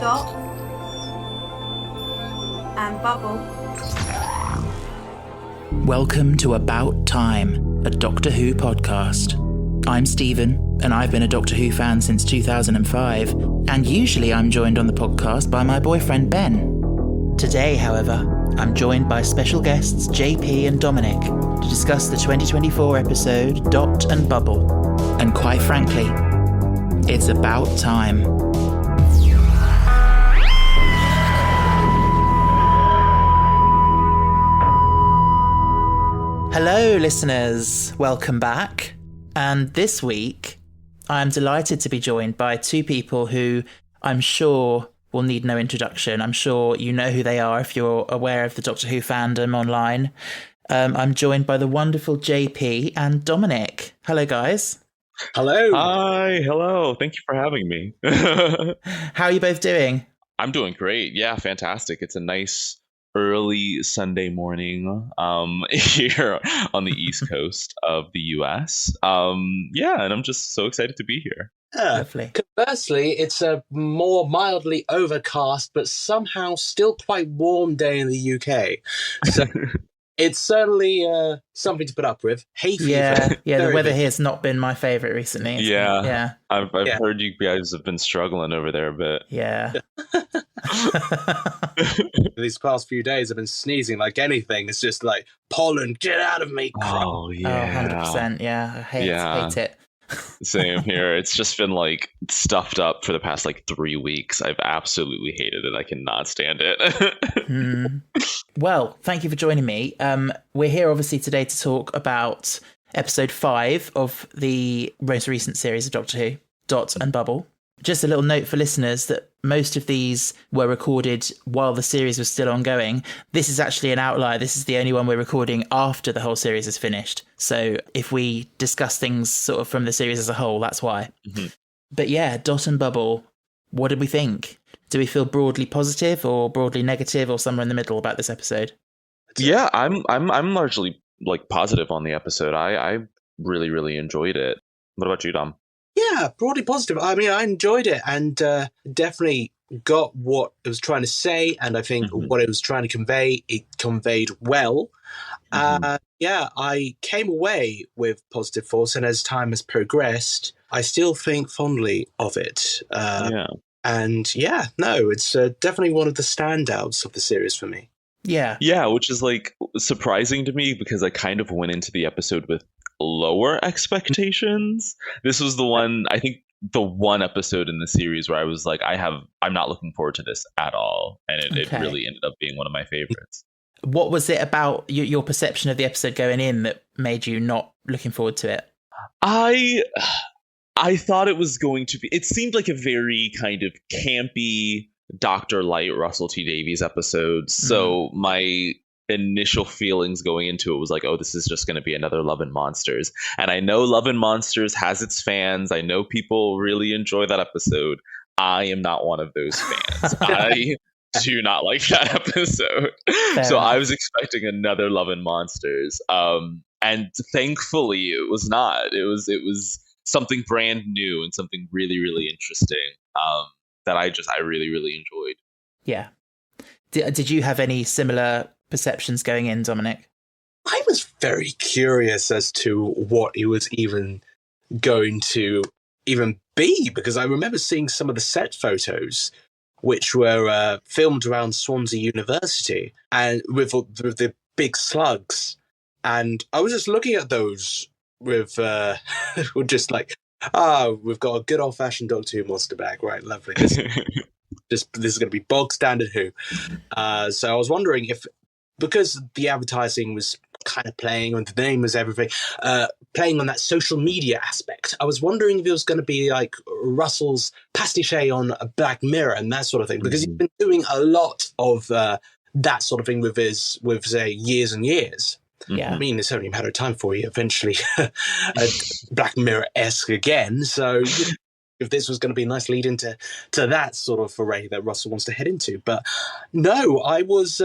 Dot and Bubble. Welcome to About Time, a Doctor Who podcast. I'm Stephen, and I've been a Doctor Who fan since 2005, and usually I'm joined on the podcast by my boyfriend Ben. Today, however, I'm joined by special guests JP and Dominic to discuss the 2024 episode Dot and Bubble. And quite frankly, it's about time. Hello, listeners. Welcome back. And this week, I am delighted to be joined by two people who I'm sure will need no introduction. I'm sure you know who they are if you're aware of the Doctor Who fandom online. I'm joined by the wonderful JP and Dominic. Hello, guys. Hello. Hi. Hello. Thank you for having me. How are you both doing? I'm doing great. Yeah, fantastic. It's a nice early Sunday morning here on the East Coast of the US. Yeah, and I'm just so excited to be here. Lovely. Conversely, it's a more mildly overcast, but somehow still quite warm day in the UK. So it's certainly something to put up with. Hay fever. Yeah. The weather here has not been my favourite recently. I've heard you guys have been struggling over there a bit. Yeah. These past few days I've been sneezing like anything. It's just like, pollen, get out of me. Oh, yeah. 100%. Yeah. I hate it. Same here. It's just been like stuffed up for the past like 3 weeks. I've absolutely hated it. I cannot stand it. Well, thank you for joining me. We're here obviously today to talk about episode 5 of the most recent series of Doctor Who, Dot and Bubble. Just a little note for listeners that most of these were recorded while the series was still ongoing. This is actually an outlier. This is the only one we're recording after the whole series is finished. So if we discuss things sort of from the series as a whole, that's why. Mm-hmm. But yeah, Dot and Bubble, what did we think? Do we feel broadly positive or broadly negative or somewhere in the middle about this episode? Yeah, I'm largely like positive on the episode. I really, really enjoyed it. What about you, Dom? Yeah, broadly positive. I mean, I enjoyed it and definitely got what it was trying to say. And I think what it was trying to convey, it conveyed well. Yeah, I came away with positive thoughts. And as time has progressed, I still think fondly of it. And yeah, no, it's definitely one of the standouts of the series for me. Yeah, which is like surprising to me because I kind of went into the episode with lower expectations. This was the one, I think the one episode in the series where I was like, I'm not looking forward to this at all. And it really ended up being one of my favorites. What was it about your perception of the episode going in that made you not looking forward to it? I thought it was going to be, it seemed like a very kind of campy Dr. Light Russell T Davies episode. So my initial feelings going into it was like, oh, this is just going to be another Love and Monsters. And I know Love and Monsters has its fans. I know people really enjoy that episode. I am not one of those fans. I do not like that episode. So I was expecting another Love and Monsters. And thankfully it was not. It was something brand new and something really, really interesting that I really, really enjoyed. Yeah. Did you have any similar perceptions going in, Dominic? I was very curious as to what it was even going to even be, because I remember seeing some of the set photos which were filmed around Swansea University and with the big slugs, and I was just looking at those with just like, we've got a good old-fashioned Doctor Who monster bag, right? Lovely. This is going to be bog standard Who. So I was wondering if, because the advertising was kind of playing on the name was everything, playing on that social media aspect, I was wondering if it was going to be like Russell's pastiche on a Black Mirror and that sort of thing, because he's been doing a lot of that sort of thing with say, years and years. Yeah. I mean, it's only a matter of time for you eventually Black Mirror-esque again. So if this was going to be a nice lead into that sort of foray that Russell wants to head into. But no, I was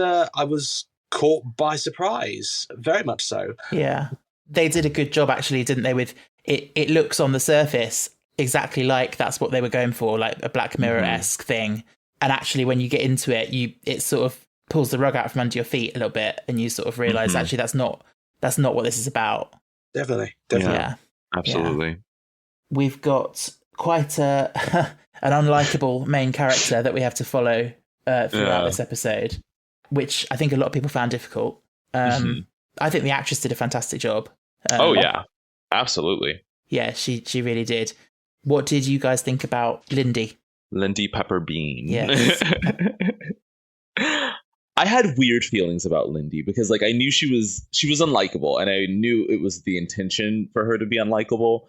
caught by surprise, very much so. Yeah. They did a good job, actually, didn't they? With it looks on the surface exactly like that's what they were going for, like a Black Mirror-esque thing. And actually, when you get into it, it sort of pulls the rug out from under your feet a little bit, and you sort of realize actually that's not what this is about. Definitely. Yeah, absolutely. Yeah. We've got quite an unlikable main character that we have to follow throughout this episode, which I think a lot of people found difficult. I think the actress did a fantastic job. Yeah, absolutely. Yeah, she really did. What did you guys think about Lindy? Lindy Pepperbean. Yes. I had weird feelings about Lindy because like I knew she was unlikable, and I knew it was the intention for her to be unlikable.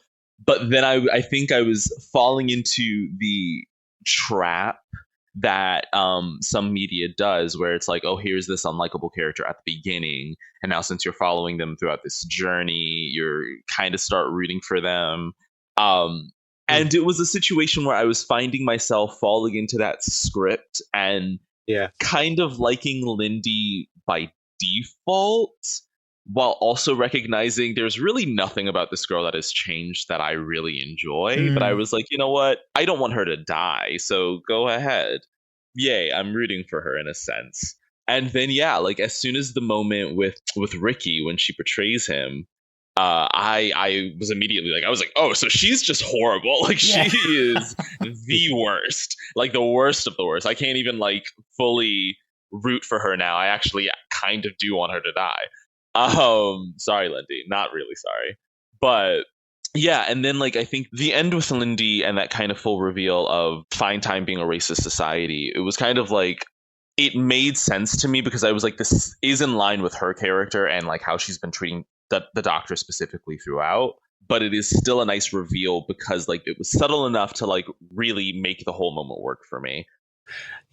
But then I think I was falling into the trap that some media does, where it's like, oh, here's this unlikable character at the beginning, and now since you're following them throughout this journey, you're kind of start rooting for them. And it was a situation where I was finding myself falling into that script and kind of liking Lindy by default, while also recognizing there's really nothing about this girl that has changed that I really enjoy. But I was like, you know what? I don't want her to die, so go ahead. Yay, I'm rooting for her in a sense. And then, like as soon as the moment with Ricky, when she betrays him, I was immediately like, oh, so she's just horrible. Like she is the worst, like the worst of the worst. I can't even like fully root for her now. I actually kind of do want her to die. Sorry, Lindy, not really sorry, but yeah. And then like I think the end with Lindy and that kind of full reveal of Fine Time being a racist society, it was kind of like it made sense to me because I was like, this is in line with her character and like how she's been treating the Doctor specifically throughout. But it is still a nice reveal because like it was subtle enough to like really make the whole moment work for me.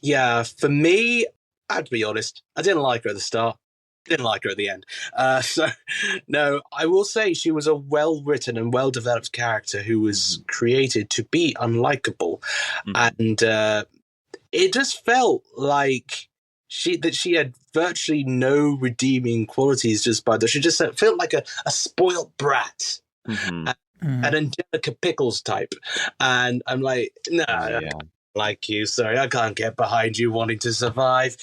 Yeah, for me, I have to be honest, I didn't like her at the start. Didn't like her at the end. So, no, I will say she was a well-written and well-developed character who was created to be unlikable. And it just felt like she had virtually no redeeming qualities just by the... She just felt like a spoiled brat. An Angelica Pickles type. And I'm like, no, I don't like you. Sorry, I can't get behind you wanting to survive.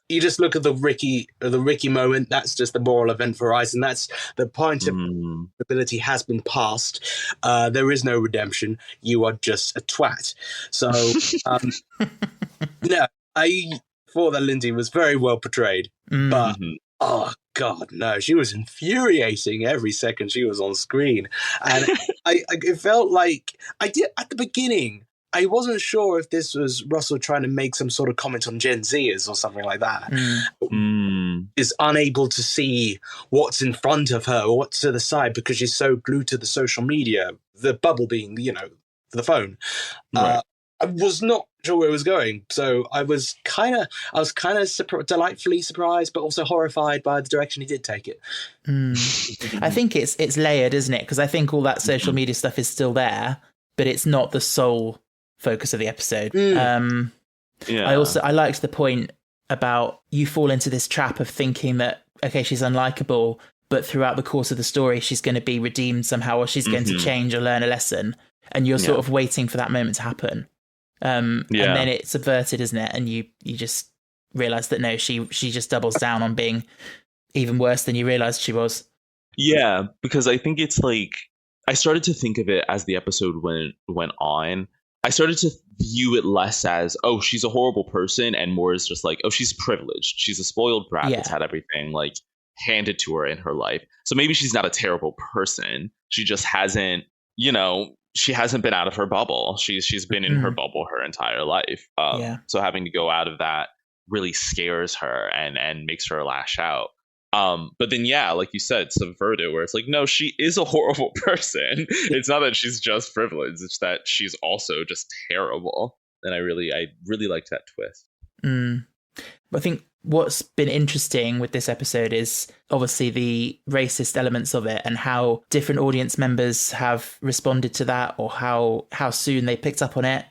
You just look at the Ricky moment. That's just the moral event for Ice, and that's the point of ability has been passed. There is no redemption. You are just a twat. So, no, I thought that Lindy was very well portrayed, but oh god, no, she was infuriating every second she was on screen, and it felt like I did at the beginning. I wasn't sure if this was Russell trying to make some sort of comment on Gen Zers or something like that. Is unable to see what's in front of her or what's to the side because she's so glued to the social media, the bubble being, the phone. Right. I was not sure where it was going. So I was kind of delightfully surprised, but also horrified by the direction he did take it. I think it's layered, isn't it? Because I think all that social media stuff is still there, but it's not the sole focus of the episode. I liked the point about you fall into this trap of thinking that, okay, she's unlikable, but throughout the course of the story, she's going to be redeemed somehow, or she's going to change or learn a lesson. And you're sort of waiting for that moment to happen. And then it's subverted, isn't it? And you just realize that no, she just doubles down on being even worse than you realized she was. Yeah, because I think it's like, I started to think of it as the episode went on. I started to view it less as, oh, she's a horrible person, and more as just like, oh, she's privileged. She's a spoiled brat that's had everything like handed to her in her life. So maybe she's not a terrible person. She just hasn't, she hasn't been out of her bubble. She's been in her bubble her entire life. So having to go out of that really scares her and makes her lash out. But then, like you said, subvert it, where it's like, no, she is a horrible person. It's not that she's just privileged; it's that she's also just terrible. And I really liked that twist. I think what's been interesting with this episode is obviously the racist elements of it and how different audience members have responded to that, or how soon they picked up on it.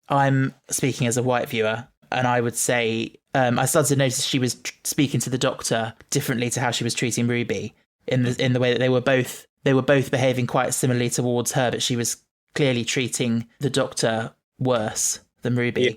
I'm speaking as a white viewer, and I would say I started to notice she was speaking to the Doctor differently to how she was treating Ruby in the way that they were both behaving quite similarly towards her, but she was clearly treating the Doctor worse. than Ruby. Yeah.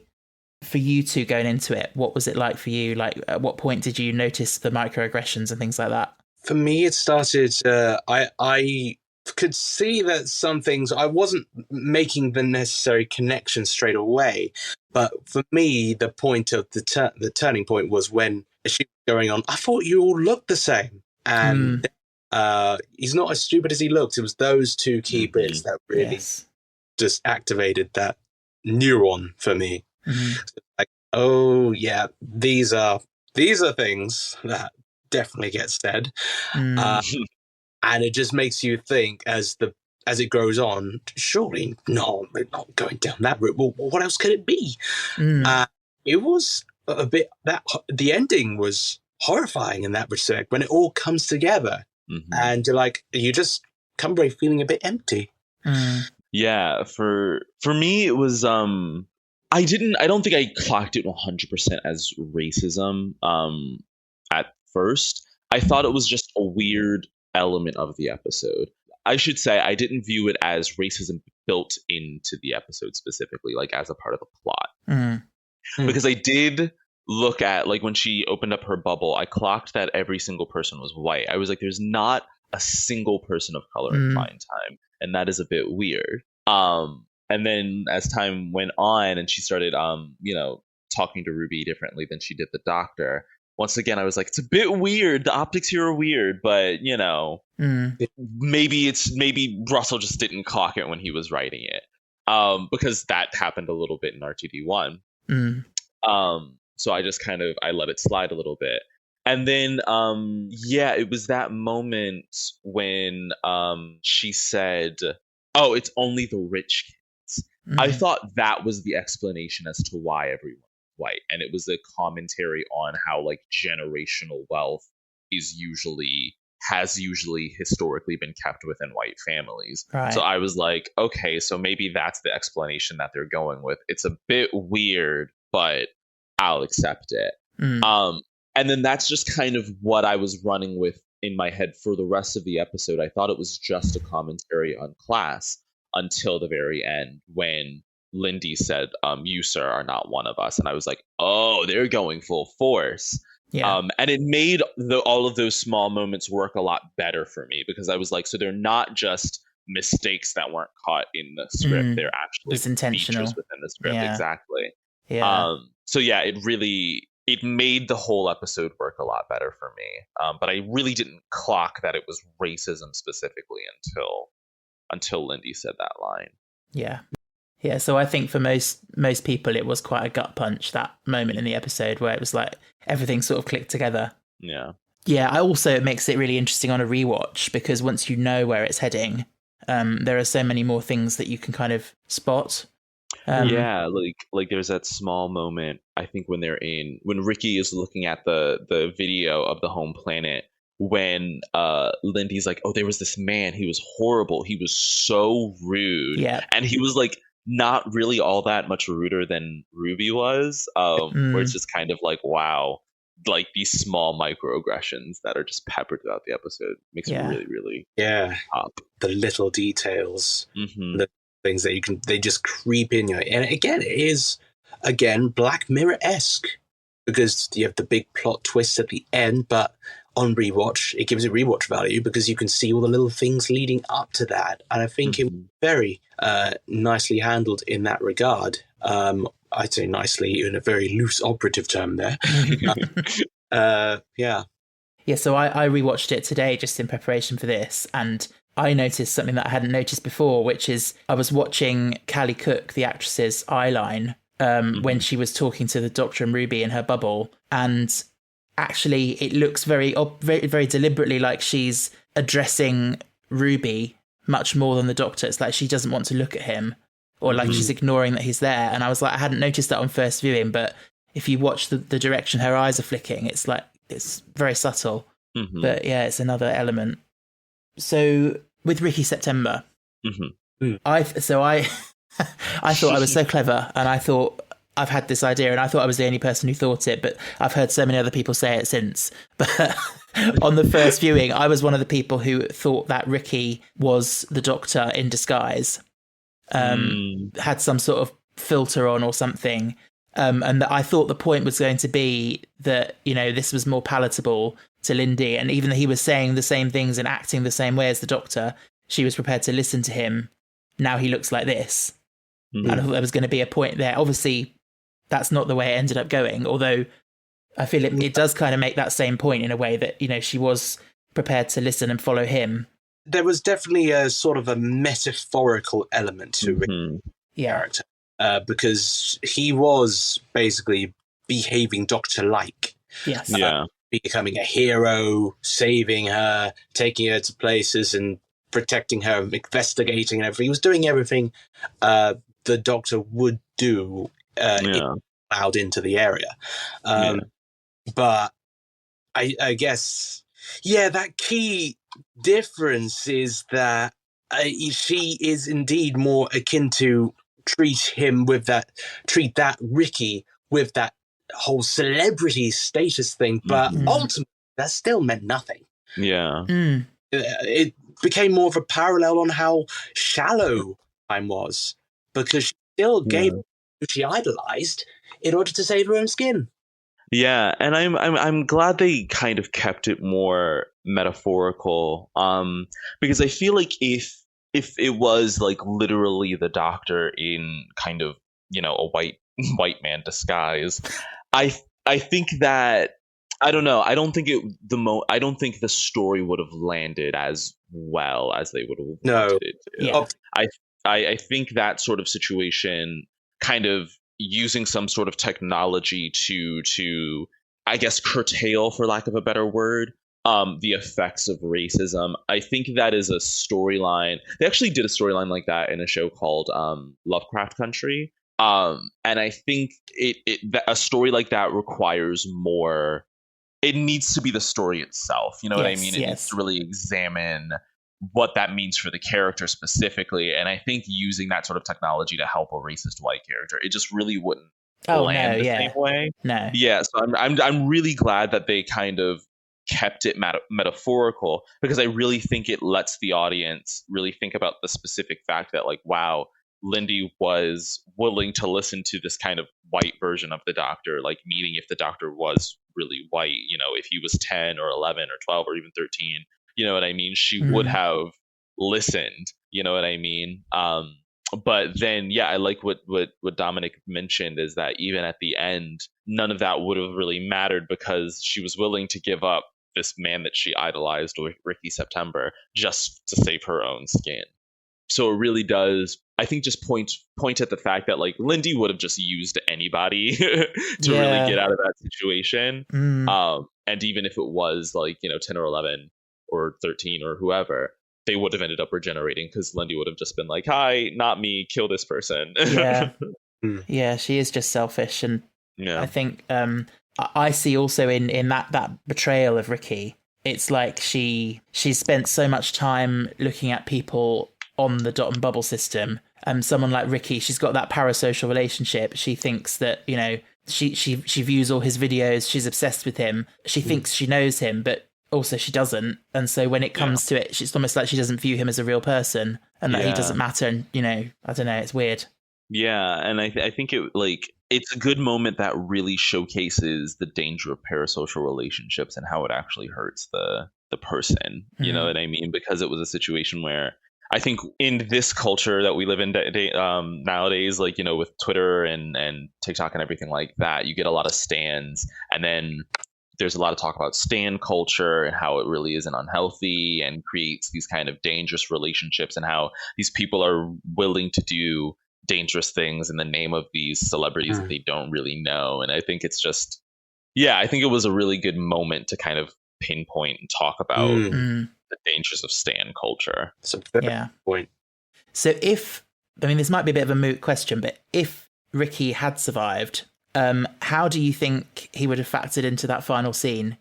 For you two going into it, what was it like for you? Like, at what point did you notice the microaggressions and things like that? For me, it started. I could see that some things I wasn't making the necessary connection straight away, but for me, the point of the turning point was when she was going on. I thought you all looked the same, and he's not as stupid as he looks. It was those two key bits that really just activated that neuron for me. Like, oh yeah, these are things that definitely get said, and it just makes you think as it goes on. Surely, no, we're not going down that route. Well, what else could it be? It was a bit that the ending was horrifying in that respect when it all comes together, and you're like, you just come away feeling a bit empty. Yeah, for me, it was I don't think I clocked it 100% as racism at first. I thought it was just a weird element of the episode. I should say I didn't view it as racism built into the episode specifically, like as a part of the plot. Because I did look at, like, when she opened up her bubble, I clocked that every single person was white. I was like, there's not a single person of color in Prime Time, and that is a bit weird. And then as time went on and she started, talking to Ruby differently than she did the Doctor, once again, I was like, it's a bit weird. The optics here are weird, but, maybe Russell just didn't clock it when he was writing it, because that happened a little bit in RTD1. So I just I let it slide a little bit. And then, it was that moment when she said, oh, it's only the rich kids. I thought that was the explanation as to why everyone was white. And it was a commentary on how, like, generational wealth has usually historically been kept within white families. Right. So I was like, okay, so maybe that's the explanation that they're going with. It's a bit weird, but I'll accept it. And then that's just kind of what I was running with in my head for the rest of the episode. I thought it was just a commentary on class until the very end when Lindy said, you, sir, are not one of us. And I was like, oh, they're going full force. Yeah. And it made all of those small moments work a lot better for me, because I was like, so they're not just mistakes that weren't caught in the script. They're actually intentional within the script. Yeah. Exactly. Yeah. It made the whole episode work a lot better for me. But I really didn't clock that it was racism specifically until Lindy said that line. Yeah. Yeah, so I think for most people it was quite a gut punch, that moment in the episode where it was like everything sort of clicked together. Yeah. Yeah, it makes it really interesting on a rewatch, because once you know where it's heading, there are so many more things that you can kind of spot. Like there's that small moment, I think, when Ricky is looking at the video of the home planet, when Lindy's like, oh, there was this man, he was horrible, he was so rude. Yeah. And he was like not really all that much ruder than Ruby was, where it's just kind of like, wow, like these small microaggressions that are just peppered throughout the episode makes it really, really pop. The little details, the things that they just creep in. And again, it is Black Mirror-esque, because you have the big plot twists at the end, but on rewatch, it gives it rewatch value because you can see all the little things leading up to that. And I think it was very nicely handled in that regard. I'd say nicely in a very loose operative term there. Yeah, so I rewatched it today just in preparation for this, and I noticed something that I hadn't noticed before, which is I was watching Callie Cook, the actress's eyeline, when she was talking to the Doctor and Ruby in her bubble, and actually it looks very, very deliberately like she's addressing Ruby much more than the Doctor. It's like she doesn't want to look at him, or like she's ignoring that he's there. And I was like, I hadn't noticed that on first viewing, but if you watch the direction her eyes are flicking, it's like, it's very subtle. But yeah, it's another element. So with Ricky September, I thought I was so clever, and I thought I've had this idea, and I thought I was the only person who thought it, but I've heard so many other people say it since. But on the first viewing, I was one of the people who thought that Ricky was the Doctor in disguise, had some sort of filter on or something. And that I thought the point was going to be that, you know, this was more palatable to Lindy. And even though he was saying the same things and acting the same way as the Doctor, she was prepared to listen to him. Now he looks like this. And I thought there was going to be a point there. Obviously, that's not the way it ended up going, although I feel it does kind of make that same point in a way that, you know, she was prepared to listen and follow him. There was definitely a sort of a metaphorical element to Ricky's character, because he was basically behaving Doctor-like. Yes. Becoming a hero, saving her, taking her to places and protecting her, investigating and everything. He was doing everything the Doctor would do allowed into the area. But I guess, that key difference is that she is indeed more akin to treat that Ricky with that whole celebrity status thing. But ultimately, that still meant nothing. Yeah. It became more of a parallel on how shallow time was, because she still gave who she idolized in order to save her own skin. Yeah, and I'm glad they kind of kept it more metaphorical, because I feel like if it was like literally the Doctor in kind of, you know, a white man disguise, I think that, I don't know, I don't think the story would have landed as well as they would have wanted it to. Yeah. I think that sort of situation, kind of using some sort of technology to I guess curtail, for lack of a better word, the effects of racism. I think that is a storyline. They actually did a storyline like that in a show called Lovecraft Country. And I think a story like that requires more. It needs to be the story itself. You know what I mean? It needs to really examine what that means for the character specifically. And I think using that sort of technology to help a racist white character, it just really wouldn't land the same way. No. Yeah. So I'm really glad that they kind of kept it metaphorical, because I really think it lets the audience really think about the specific fact that, like, wow, Lindy was willing to listen to this kind of white version of the Doctor, like, meaning if the Doctor was really white, you know, if he was 10 or 11 or 12 or even 13, you know what I mean? She would have listened, you know what I mean? But then, I like what Dominic mentioned, is that even at the end, none of that would have really mattered, because she was willing to give up this man that she idolized, Ricky September, just to save her own skin. So it really does, I think, just point at the fact that, like, Lindy would have just used anybody to really get out of that situation. And even if it was, like, you know, 10 or 11 or 13 or whoever, they would have ended up regenerating, because Lindy would have just been like, hi, not me, kill this person. Yeah, she is just selfish. And I think I see also in that betrayal of Ricky, it's like she spent so much time looking at people on the dot and bubble system. Someone like Ricky, she's got that parasocial relationship. She thinks that, you know, she views all his videos, she's obsessed with him, she thinks she knows him, but also she doesn't. And so when it comes to it, it's almost like she doesn't view him as a real person, and that he doesn't matter. And, you know, I don't know, it's weird. Yeah, and I think it's a good moment that really showcases the danger of parasocial relationships and how it actually hurts the person. You know what I mean? Because it was a situation where I think in this culture that we live in nowadays, like, you know, with Twitter and TikTok and everything like that, you get a lot of stans, and then there's a lot of talk about stan culture and how it really isn't unhealthy and creates these kind of dangerous relationships, and how these people are willing to do dangerous things in the name of these celebrities that they don't really know. And I think it's just, I think it was a really good moment to kind of pinpoint and talk about the dangers of stan culture. That's a fair point. So this might be a bit of a moot question, but if Ricky had survived, how do you think he would have factored into that final scene?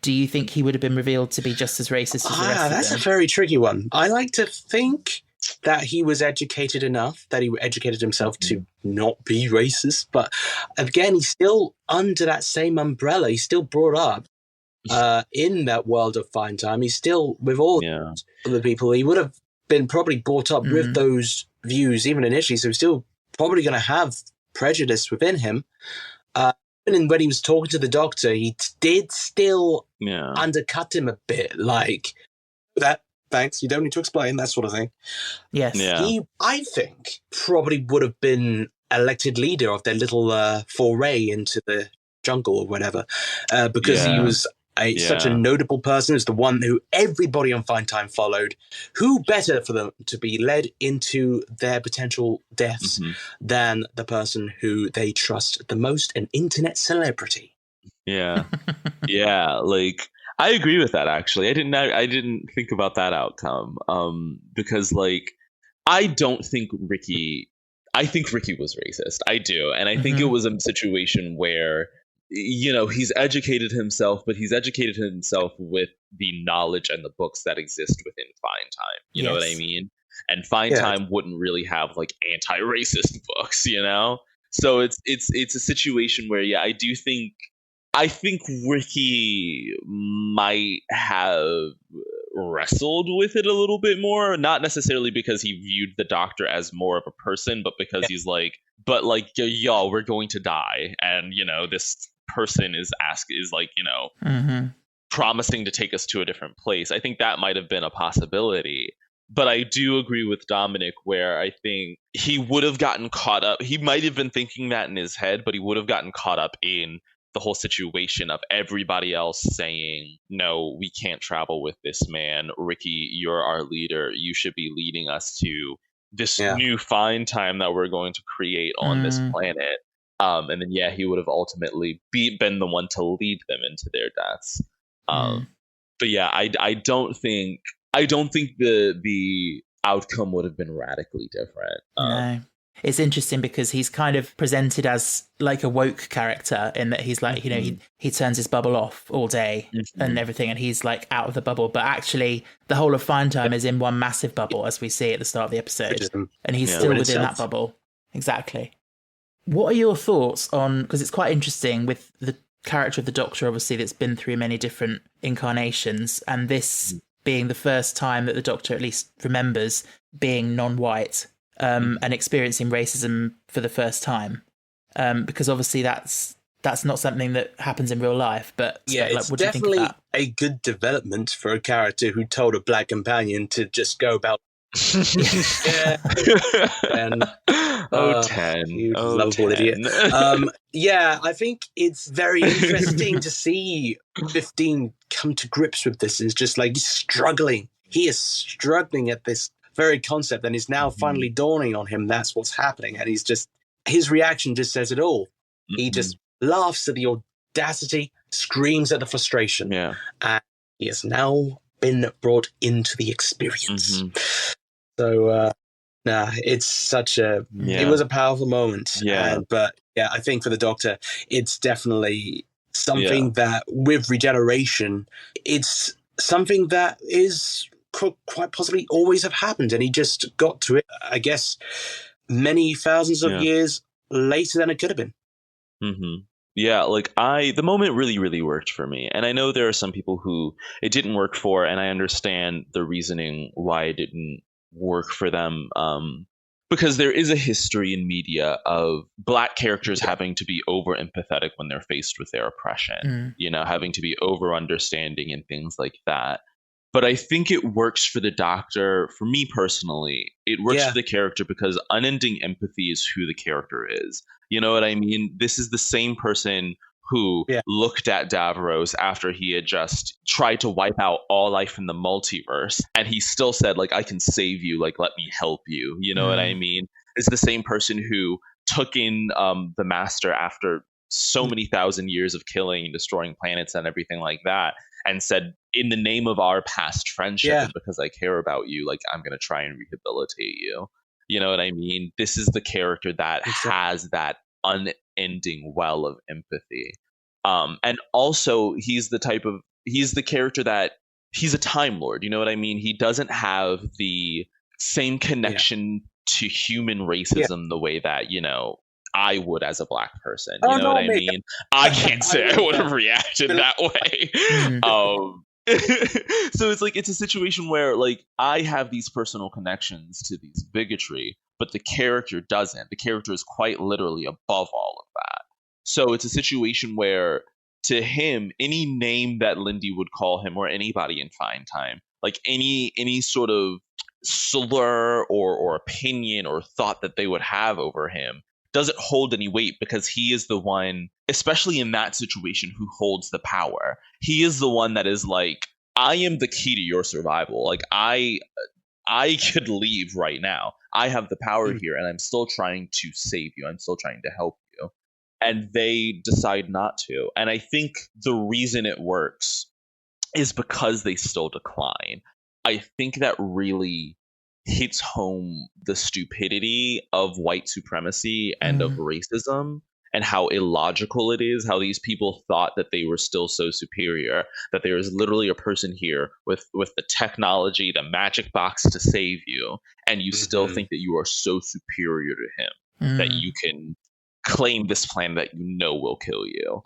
Do you think he would have been revealed to be just as racist as the rest of them? That's a very tricky one. I like to think that he was educated enough, that he educated himself to not be racist. But again, he's still under that same umbrella. He's still brought up in that world of fine time. He's still with all the people. He would have been probably brought up with those views even initially. So he's still probably going to have prejudice within him. And when he was talking to the doctor, he did still undercut him a bit, like that. Thanks. You don't need to explain, that sort of thing. Yes. Yeah. He, I think, probably would have been elected leader of their little foray into the jungle or whatever, because he was such a notable person. Is the one who everybody on Fine Time followed. Who better for them to be led into their potential deaths than the person who they trust the most, an internet celebrity? Yeah. Yeah, like I agree with that actually. I didn't think about that outcome. Because like I think Ricky was racist. I do. And I think it was a situation where he's educated himself, but he's educated himself with the knowledge and the books that exist within Fine Time. You know what I mean? And Fine Time wouldn't really have like anti-racist books, So it's a situation where I think Ricky might have wrestled with it a little bit more, not necessarily because he viewed the doctor as more of a person, but because he's like, but like, y'all, we're going to die. And, this person is promising to take us to a different place. I think that might have been a possibility. But I do agree with Dominic where I think he would have gotten caught up. He might have been thinking that in his head, but he would have gotten caught up in the whole situation of everybody else saying, no, we can't travel with this man. Ricky, you're our leader. You should be leading us to this new Fine Time that we're going to create on this planet. And then, he would have ultimately been the one to lead them into their deaths. But I don't think the outcome would have been radically different. No. It's interesting because he's kind of presented as like a woke character in that he's like, he turns his bubble off all day and everything, and he's like out of the bubble. But actually, the whole of Fine Time is in one massive bubble, as we see at the start of the episode. And he's still within that bubble. Exactly. What are your thoughts on, because it's quite interesting with the character of the Doctor, obviously, that's been through many different incarnations, and this being the first time that the Doctor at least remembers being non-white. And experiencing racism for the first time, because obviously that's not something that happens in real life. But it's definitely a good development for a character who told a black companion to just go about. And 10, you lovable idiot. I think it's very interesting to see 15 come to grips with this. It's just like he's struggling. He is struggling at this very concept, and it's now finally dawning on him that's what's happening, and his reaction just says it all. He just laughs at the audacity, screams at the frustration, and he has now been brought into the experience. So it's such a it was a powerful moment, but I think for the Doctor it's definitely something that with regeneration, it's something that could quite possibly always have happened, and he just got to it, I guess, many thousands of years later than it could have been. Like the moment really, really worked for me, and I know there are some people who it didn't work for, and I understand the reasoning why it didn't work for them, because there is a history in media of Black characters having to be over empathetic when they're faced with their oppression, having to be over understanding and things like that. But I think it works for the Doctor, for me personally, it works for the character because unending empathy is who the character is. You know what I mean? This is the same person who looked at Davros after he had just tried to wipe out all life in the multiverse. And he still said, like, I can save you. Like, let me help you. You know what I mean? It's the same person who took in the Master after so many thousand years of killing and destroying planets and everything like that, and said, in the name of our past friendship, and because I care about you, like, I'm going to try and rehabilitate you. You know what I mean? This is the character that has that unending well of empathy. And also, he's the character that he's a Time Lord. You know what I mean? He doesn't have the same connection to human racism the way that, I would as a Black person. You know what I mean? I can't say I would have reacted that way. So it's like it's a situation where like I have these personal connections to these bigotry, but the character doesn't. The character is quite literally above all of that. So it's a situation where to him, any name that Lindy would call him or anybody in Fine Time, like any sort of slur or opinion or thought that they would have over him doesn't hold any weight because he is the one, especially in that situation, who holds the power. He is the one that is like, I am the key to your survival. Like I could leave right now. I have the power here and I'm still trying to save you. I'm still trying to help you. And they decide not to. And I think the reason it works is because they still decline. I think that really hits home the stupidity of white supremacy and of racism and how illogical it is, how these people thought that they were still so superior, that there is literally a person here with the technology, the magic box to save you, and you still think that you are so superior to him that you can claim this plan that you know will kill you.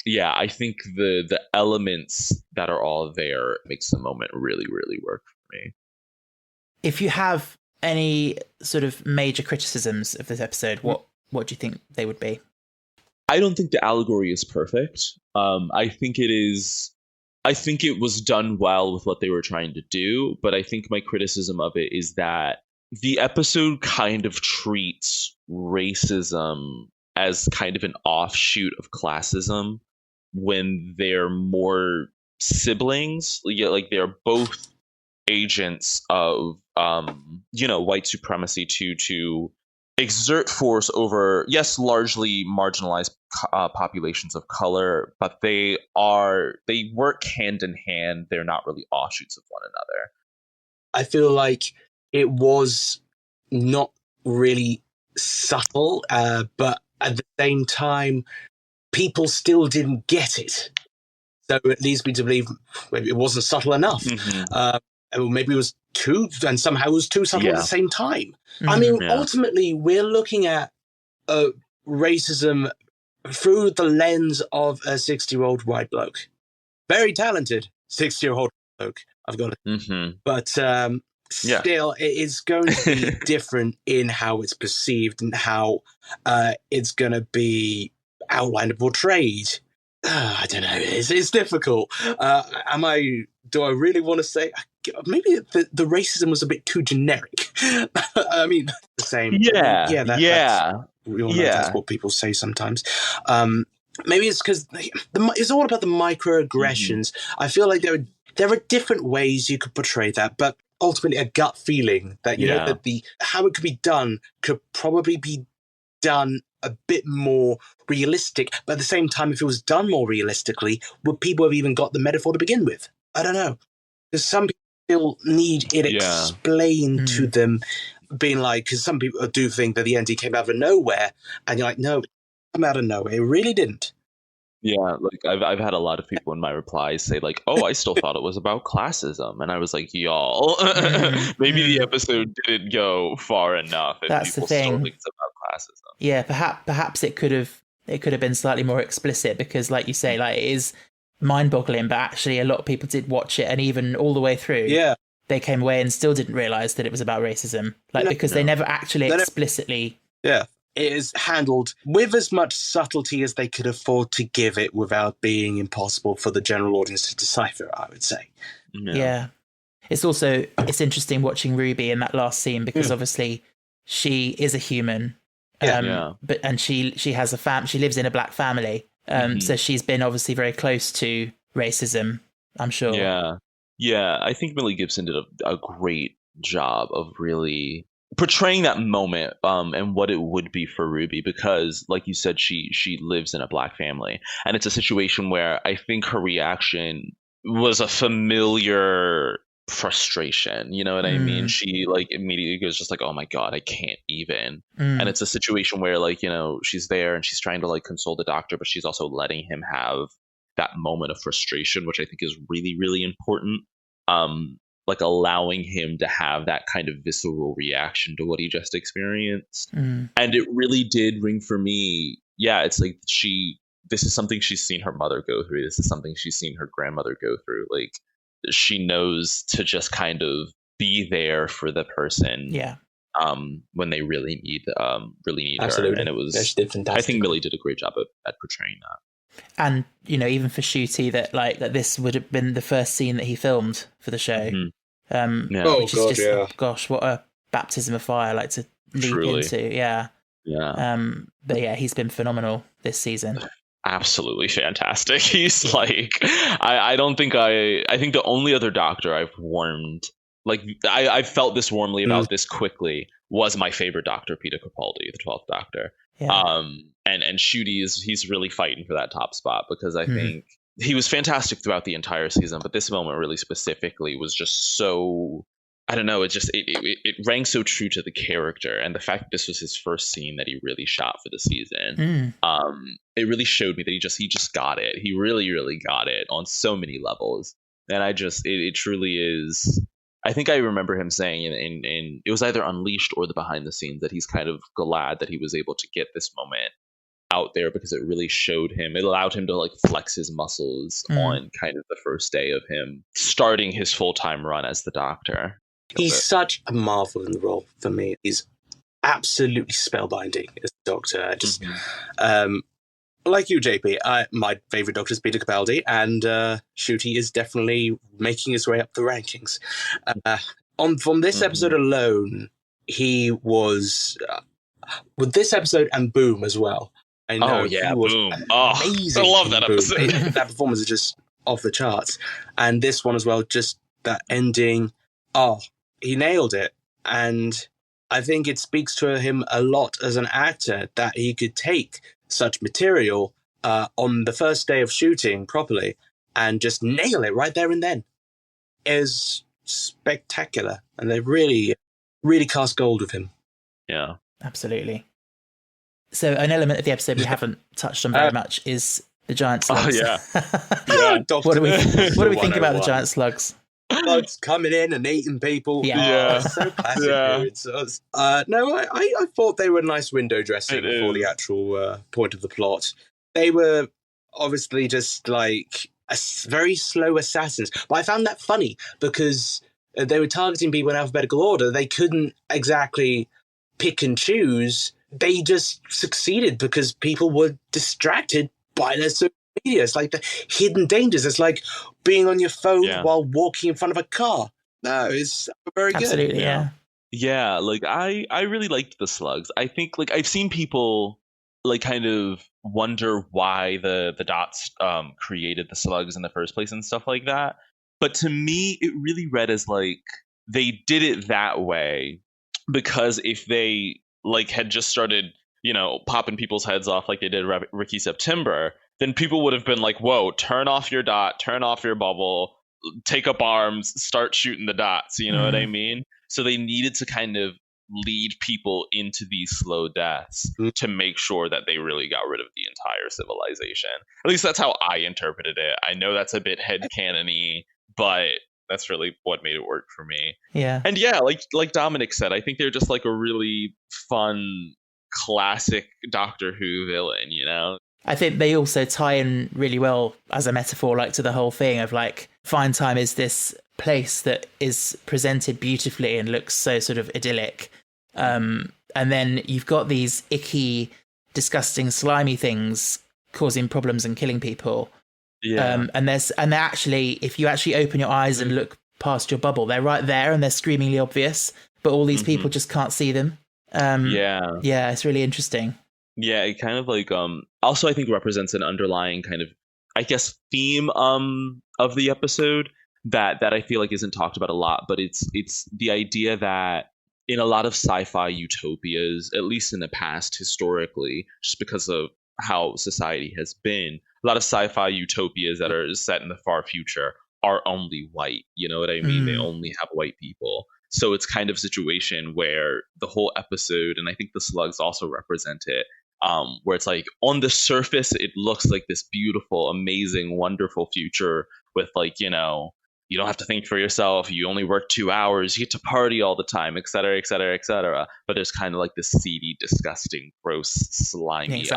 Yeah, I think the elements that are all there makes the moment really, really work for me. If you have any sort of major criticisms of this episode, what do you think they would be? I don't think the allegory is perfect. I think it was done well with what they were trying to do, but I think my criticism of it is that the episode kind of treats racism as kind of an offshoot of classism when they're more siblings. Like they're both agents of white supremacy to exert force over, yes, largely marginalized populations of color, but they work hand in hand. They're not really offshoots of one another. I feel like it was not really subtle, but at the same time, people still didn't get it. So it leads me to believe maybe it wasn't subtle enough. Or maybe it was too, and somehow it was too subtle at the same time. I mean, ultimately, we're looking at racism through the lens of a 60-year-old white bloke. Very talented 60-year-old bloke, I've got it. But still, it is going to be different in how it's perceived and how it's going to be outlined and portrayed. I don't know. It's difficult. Do I really want to say? Maybe the racism was a bit too generic. I mean, the same. We all know that's what people say sometimes. Maybe it's because it's all about the microaggressions. I feel like there are different ways you could portray that, but ultimately a gut feeling that you know that how it could be done could probably be done a bit more realistic. But at the same time, if it was done more realistically, would people have even got the metaphor to begin with? I don't know. Because some people still need it explained to them, being like, because some people do think that the ending came out of nowhere, and you're like, no, it came out of nowhere. It really didn't. Yeah, like I've had a lot of people in my replies say like, "Oh, I still thought it was about classism," and I was like, "Y'all, maybe the episode didn't go far enough." And that's people the thing. Still think it's about classism. Yeah, perhaps it could have been slightly more explicit because, like you say, like it is mind-boggling. But actually, a lot of people did watch it, and even all the way through, they came away and still didn't realize that it was about racism, because they never actually explicitly. Yeah. It is handled with as much subtlety as they could afford to give it without being impossible for the general audience to decipher, I would say. Yeah. It's interesting watching Ruby in that last scene because obviously she is a human. But she has she lives in a black family. So she's been obviously very close to racism, I'm sure. Yeah, I think Millie Gibson did a great job of really portraying that moment and what it would be for Ruby, because like you said, she lives in a black family, and it's a situation where I think her reaction was a familiar frustration, you know what I mean? She like immediately goes just like, oh my god, I can't even. And it's a situation where like, you know, she's there and she's trying to like console the doctor, but she's also letting him have that moment of frustration, which I think is really, really important. Like allowing him to have that kind of visceral reaction to what he just experienced. And it really did ring for me. Yeah, it's like this is something she's seen her mother go through. This is something she's seen her grandmother go through. Like she knows to just kind of be there for the person. Yeah. When they really need Absolutely. her. And it was, she did fantastic. I think Millie did a great job at portraying that. And, even for Shooty, that this would have been the first scene that he filmed for the show. Mm-hmm. Oh, which God, is just, gosh, what a baptism of fire, like, to leap Truly. into. Yeah. Yeah. But yeah, he's been phenomenal this season. Absolutely fantastic. He's like, I think the only other Doctor I've warmed, like, I felt this warmly about this quickly, was my favorite Doctor, Peter Capaldi, the 12th Doctor. Yeah. And Shooty he's really fighting for that top spot, because I think he was fantastic throughout the entire season, but this moment really specifically was just so, I don't know, it rang so true to the character, and the fact that this was his first scene that he really shot for the season. It really showed me that he just got it. He really, really got it on so many levels, and it truly is. I think I remember him saying in it was either Unleashed or the behind the scenes that he's kind of glad that he was able to get this moment out there, because it really showed him, it allowed him to like flex his muscles on kind of the first day of him starting his full-time run as the Doctor. He's such a marvel in the role for me. He's absolutely spellbinding as the Doctor. Just like you, JP, my favourite Doctor is Peter Capaldi, and Shooty is definitely making his way up the rankings. From this episode alone, he was with this episode and Boom as well. I know. Oh yeah, he was Boom! amazing. I love that episode. That performance is just off the charts, and this one as well. Just that ending. Oh, he nailed it, and I think it speaks to him a lot as an actor that he could take such material on the first day of shooting properly and just nail it right there and then. It was spectacular, and they really, really cast gold with him. Yeah, absolutely. So an element of the episode we haven't touched on very much is the giant slugs. Oh yeah. What do we think about the giant slugs? Slugs coming in and eating people. Yeah. So classic. No, I thought they were nice window dressing before the actual point of the plot. They were obviously just like very slow assassins, but I found that funny because they were targeting people in alphabetical order. They couldn't exactly pick and choose. They just succeeded because people were distracted by their social media. It's like the hidden dangers. It's like being on your phone while walking in front of a car. No, it's very good. Absolutely, yeah. Yeah, like I really liked the slugs. I think like I've seen people like kind of wonder why the dots created the slugs in the first place and stuff like that. But to me, it really read as like they did it that way because if they like had just started, popping people's heads off like they did Ricky September, then people would have been like, whoa, turn off your dot, turn off your bubble, take up arms, start shooting the dots. You know what I mean? So they needed to kind of lead people into these slow deaths to make sure that they really got rid of the entire civilization. At least that's how I interpreted it. I know that's a bit headcanon-y, but that's really what made it work for me. Yeah. And yeah, like Dominic said, I think they're just like a really fun, classic Doctor Who villain, I think they also tie in really well as a metaphor, like to the whole thing of like Fine Time is this place that is presented beautifully and looks so sort of idyllic. And then you've got these icky, disgusting, slimy things causing problems and killing people. Yeah. And they're actually, if you actually open your eyes and look past your bubble, they're right there and they're screamingly obvious, but all these people just can't see them. Yeah, it's really interesting. Yeah, it kind of like also I think represents an underlying kind of, I guess, theme of the episode that I feel like isn't talked about a lot, but it's the idea that in a lot of sci-fi utopias, at least in the past historically, just because of how society has been, a lot of sci-fi utopias that are set in the far future are only white. You know what I mean? They only have white people. So it's kind of a situation where the whole episode, and I think the slugs also represent it, where it's like on the surface, it looks like this beautiful, amazing, wonderful future with like, you don't have to think for yourself. You only work 2 hours. You get to party all the time, et cetera, et cetera, et cetera. But there's kind of like this seedy, disgusting, gross, slimy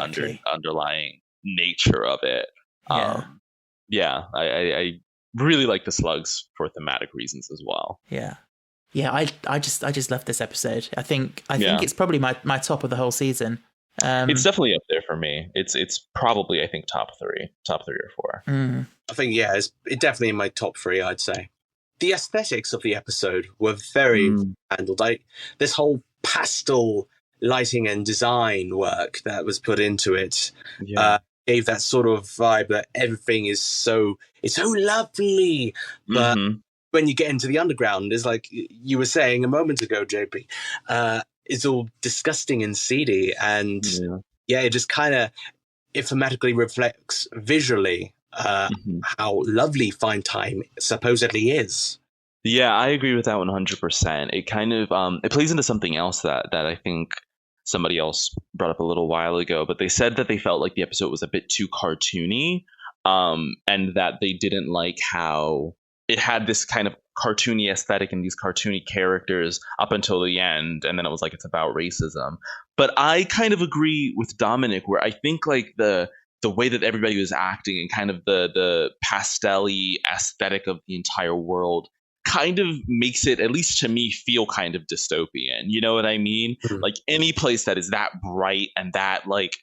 underlying nature of it. I really like the slugs for thematic reasons as well. Yeah. Yeah, I just love this episode. I think Yeah. it's probably my top of the whole season. It's definitely up there for me. It's probably, I think, top three or four. I think, yeah, it's definitely in my top 3, I'd say. The aesthetics of the episode were very handled. Like this whole pastel lighting and design work that was put into it gave that sort of vibe that everything is so lovely. But when you get into the underground, it's like you were saying a moment ago, JP, it's all disgusting and seedy, and it just kind of thematically reflects visually how lovely Fine Time supposedly is. Yeah, I agree with that 100%. It kind of it plays into something else that I think somebody else brought up a little while ago, but they said that they felt like the episode was a bit too cartoony, and that they didn't like how it had this kind of cartoony aesthetic and these cartoony characters up until the end, and then it was like it's about racism. But I kind of agree with Dominic, where I think like the way that everybody was acting and kind of the pastel-y aesthetic of the entire world kind of makes it, at least to me, feel kind of dystopian. You know what I mean? Like any place that is that bright and that like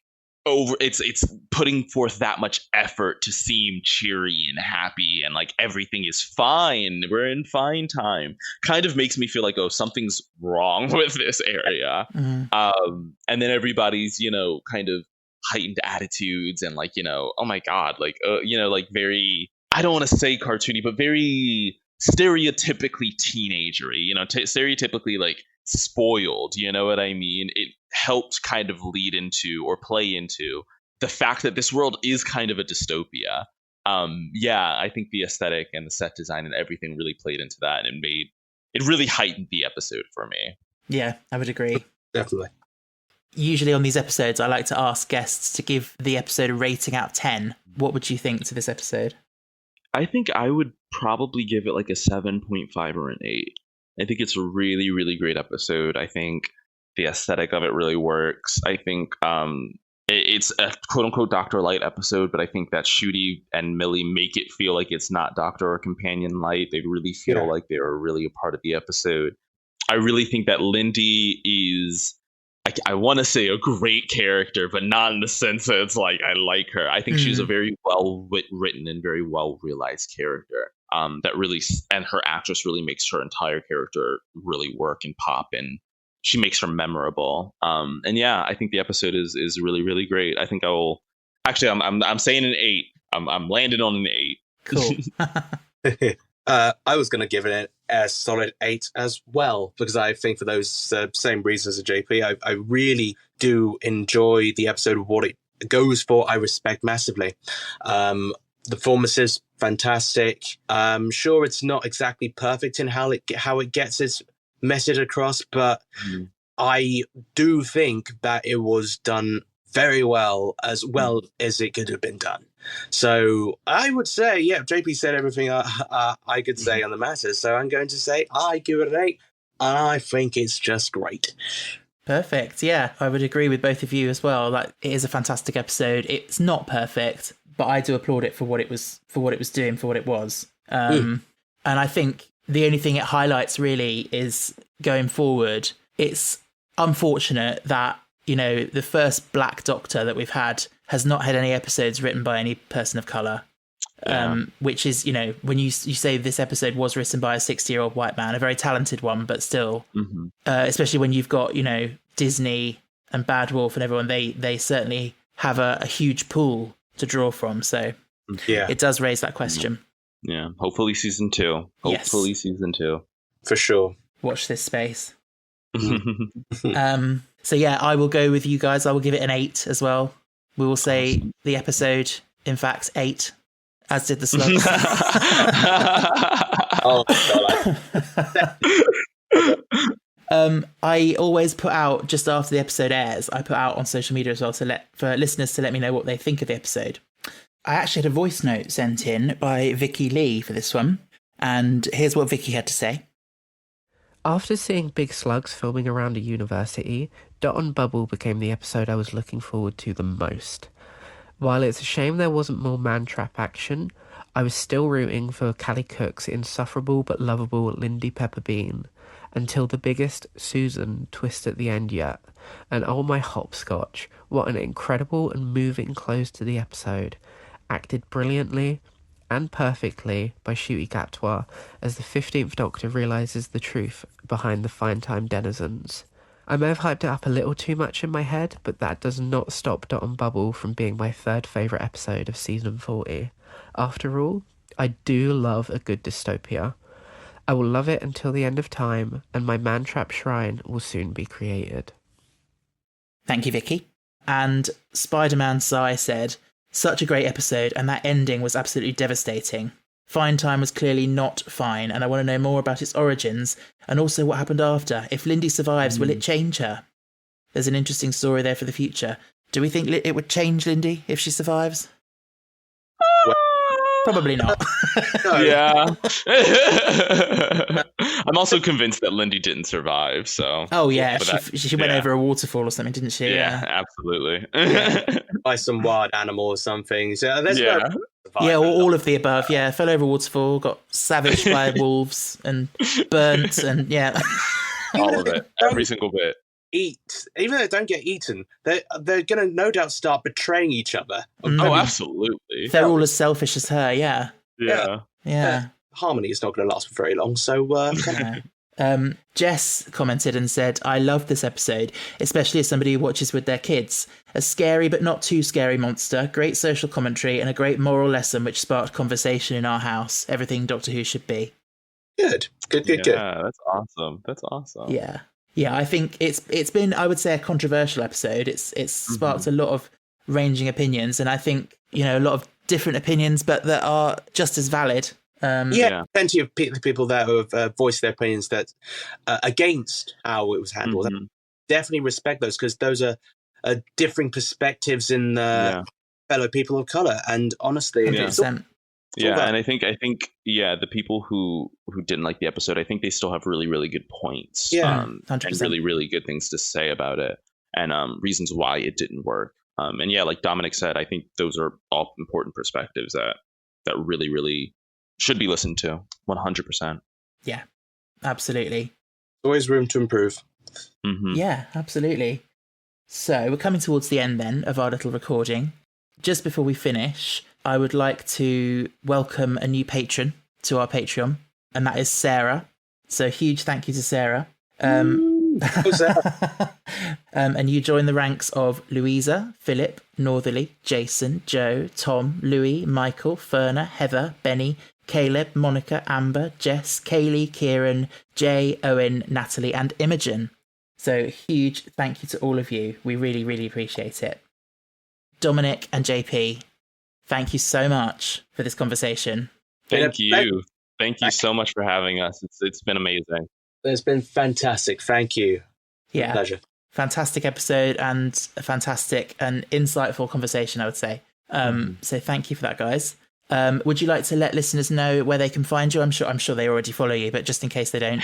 it's putting forth that much effort to seem cheery and happy and like everything is fine, we're in fine time, kind of makes me feel like, oh, something's wrong with this area. And then everybody's, kind of heightened attitudes and like, oh my god, like like very, I don't want to say cartoony, but very stereotypically teenagery, stereotypically like spoiled, you know what I mean? It helped kind of lead into or play into the fact that this world is kind of a dystopia. I think the aesthetic and the set design and everything really played into that, and it really heightened the episode for me. Yeah, I would agree. Definitely. Usually on these episodes, I like to ask guests to give the episode a rating out of 10. What would you think to this episode? I think I would probably give it like a 7.5 or an 8. I think it's a really, really great episode. I think the aesthetic of it really works. I think it's a quote-unquote Dr. Light episode, but I think that Shooty and Millie make it feel like it's not Doctor or Companion Light. They really feel like they're really a part of the episode. I really think that Lindy is, I want to say, a great character, but not in the sense that it's like I like her. I think she's a very well written and very well realized character. That really, and her actress really makes her entire character really work and pop, and she makes her memorable. And yeah, I think the episode is really, really great. I think I will actually. I'm saying an 8. I'm landing on an 8. Cool. I was going to give it a solid 8 as well, because I think for those same reasons as JP, I really do enjoy the episode of what it goes for. I respect massively. The performances, fantastic. Sure, it's not exactly perfect in how it gets its message across, but I do think that it was done very well as it could have been done. So I would say, yeah, JP said everything I could say on the matter. So I'm going to say I give it an 8, and I think it's just great. Perfect. Yeah, I would agree with both of you as well. Like, it is a fantastic episode. It's not perfect, but I do applaud it for what it was doing, for what it was. And I think the only thing it highlights really is going forward. It's unfortunate that, the first Black Doctor that we've had has not had any episodes written by any person of colour. Which is, when you say this episode was written by a 60-year-old white man, a very talented one, but still, especially when you've got, Disney and Bad Wolf and everyone, they certainly have a huge pool to draw from. So it does raise that question. Yeah, hopefully season 2. Hopefully season 2. For sure. Watch this space. So yeah, I will go with you guys. I will give it an 8 as well. We will say the episode, in fact, 8, as did the slugs. I always put out, just after the episode airs, I put out on social media as well for listeners to let me know what they think of the episode. I actually had a voice note sent in by Vicky Lee for this one, and here's what Vicky had to say. After seeing Big Slugs filming around a university, Dot and Bubble became the episode I was looking forward to the most. While it's a shame there wasn't more man-trap action, I was still rooting for Callie Cook's insufferable but lovable Lindy Pepperbean until the biggest Susan twist at the end yet. And oh my hopscotch, what an incredible and moving close to the episode. Acted brilliantly and perfectly by Ncuti Gatwa as the 15th Doctor realises the truth behind the Fine Time denizens. I may have hyped it up a little too much in my head, but that does not stop Dot and Bubble from being my third favourite episode of season 40. After all, I do love a good dystopia. I will love it until the end of time, and my man-trap shrine will soon be created. Thank you, Vicky. And Spider-Man Sai said, such a great episode, and that ending was absolutely devastating. Fine Time was clearly not fine, and I want to know more about its origins, and also what happened after. If Lindy survives, will it change her? There's an interesting story there for the future. Do we think it would change Lindy if she survives? Probably not. Yeah. I'm also convinced that Lindy didn't survive, so... Oh, yeah, she went over a waterfall or something, didn't she? Yeah, absolutely. By some wild animal or something. So there's all of the above. Yeah, fell over a waterfall, got savaged by wolves, and burnt, and yeah. All of it. Every single bit. Even though they don't get eaten, they're going to no doubt start betraying each other. Oh, absolutely. They're all as selfish as her, yeah. Yeah. Harmony is not going to last for very long, so... Jess commented and said, I love this episode, especially as somebody who watches with their kids. A scary but not too scary monster, great social commentary, and a great moral lesson which sparked conversation in our house. Everything Doctor Who should be. Good. Yeah, that's awesome. Yeah, I think it's been, I would say, a controversial episode. It's sparked a lot of ranging opinions, and I think, a lot of different opinions, but that are just as valid. Plenty of people there who have voiced their opinions that against how it was handled. Definitely respect those, because those are differing perspectives in fellow people of colour, and honestly, 100%. And I think the people who didn't like the episode, I think they still have really, really good points. 100%. And really, really good things to say about it, and reasons why it didn't work. And like Dominic said, I think those are all important perspectives that really, really should be listened to. 100%. Yeah, absolutely. Always room to improve. Yeah, absolutely. So we're coming towards the end then of our little recording. Just before we finish, I would like to welcome a new patron to our Patreon, and that is Sarah. So huge thank you to Sarah. And you join the ranks of Louisa, Philip, Northerly, Jason, Joe, Tom, Louis, Michael, Ferna, Heather, Benny, Caleb, Monica, Amber, Jess, Kaylee, Kieran, Jay, Owen, Natalie, and Imogen. So huge thank you to all of you. We really, really appreciate it. Dominic and JP, thank you so much for this conversation. Thank you. Thank you so much for having us. It's been amazing. It's been fantastic. Thank you. Yeah. Pleasure. Fantastic episode and a fantastic and insightful conversation, I would say. So thank you for that, guys. Would you like to let listeners know where they can find you? I'm sure they already follow you, but just in case they don't.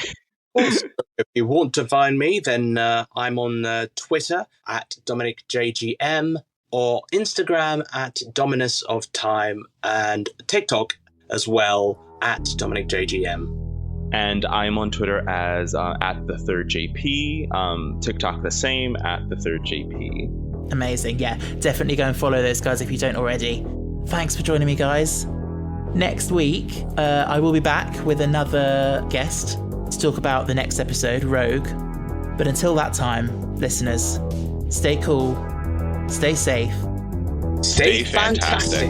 Also, if you want to find me, then I'm on Twitter at DominicJGM, or Instagram at Dominus of Time, and TikTok as well at DominicJGM. And I'm on Twitter as at the third JP, TikTok the same at the third JP. Amazing. Yeah, definitely go and follow those guys if you don't already. Thanks for joining me, guys. Next week, I will be back with another guest to talk about the next episode, Rogue. But until that time, listeners, stay cool, stay safe, stay fantastic.